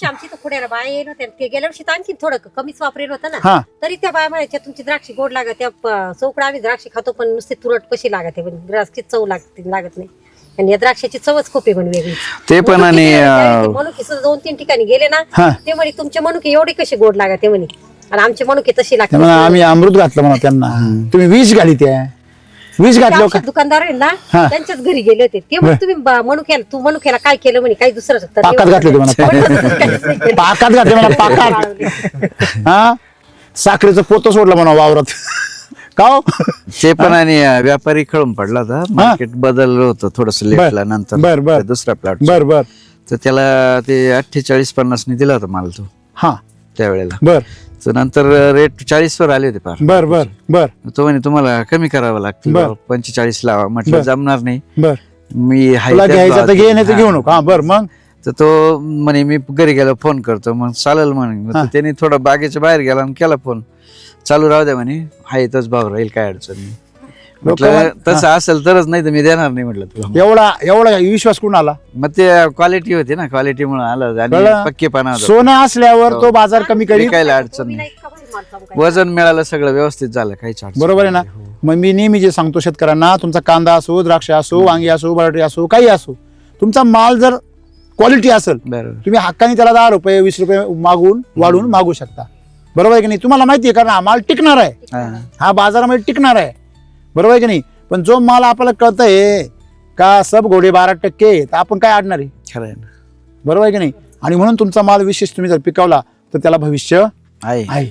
आमची तर पुढे बाय येत होत्या ते गेल्या वर्षी तर आणखी थोडं कमीच वापरेल होतं हा. ना तरी त्या बाया म्हणायच्या तुमची द्राक्षी गोड लागत त्या चौकडा आम्ही द्राक्षी खातो पण नुसते तुरट कशी लागत पण द्राक्षी चव लागत नाही आणि या द्राक्षाची चवच खूप आहे पण वेगळी ते पण आणि मनुके 2-3 ठिकाणी गेले ना हा. ते म्हणे तुमचे मनुके एवढी कशी गोड लागत म्हणे आणि आमचे मनुके तशी लागते म्हणा आम्ही अमृत घातलं म्हणा त्यांना तुम्ही विष घाली त्या विष घातलं का दुकानदार आहे ना हा. त्यांच्याच घरी गेले होते ते म्हणे तुम्ही मनुक्याला काय केलं म्हणे काही दुसरं पाकात घातले म्हणा पाकात घातले म्हणा पाकात हा साखरेचं पोत सोडलं म्हणा वावरात का हो? ते पण आणि व्यापारी खळून पडला होता मार्केट बदललं होतं थोडस लेटला नंतर बर बर दुसऱ्या प्लॉट बर बर तर त्याला ते 48-50 ने दिला होता माल तो हा त्यावेळेला बर तर नंतर रेट 40 वर आले होते फार बर बर बर तो म्हणे तुम्हाला कमी करावं लागतं बर. 45 लावा म्हटलं जमणार नाही बर मी हाय तुला त्याच घ्यायचं तर भावात घे नाही तर हा. घेऊ नको हा बर मग तर तो म्हणे मी घरी गेलो फोन करतो मग चालेल म्हणे मग हा. त्याने थोडा बागेच्या बाहेर गेला आणि केला फोन चालू राहू द्या म्हणे हाय तोच भाव राहील काय अडचण नाही म्हटलं तसं असेल तरच नाही तर मी देणार नाही म्हटलं तुला एवढा विश्वास कुठून आला मग ते क्वालिटी होती ना क्वालिटी मुळे आलं आणि कळलं? पक्केपणा होता. सोनं असल्यावर तो बाजार कमी करीत विकायला अडचण नाही वजन मिळालं सगळं व्यवस्थित झालं काहीच अडचण बरोबर आहे ना मग मी नेहमी जे सांगतो शेतकऱ्यांना तुमचा कांदा असो द्राक्ष असो वांगी असो बटाटे असो काही असो तुमचा माल जर क्वालिटी असेल बरोबर तुम्ही हक्काने त्याला 10 रुपये 20 रुपये मागून वाढून मागू शकता बरोबर आहे की नाही तुम्हाला माहिती आहे कारण हा माल टिकणार आहे हा. हा बाजारामध्ये टिकणार आहे बरोबर आहे की नाही पण जो माल आपल्याला कळतंय का सब घोडे 12% तर आपण काय अडणार आहे खरं आहे ना बरोबर आहे की नाही आणि म्हणून तुमचा माल विशेष तुम्ही जर पिकवला तर त्याला भविष्य आहे आहे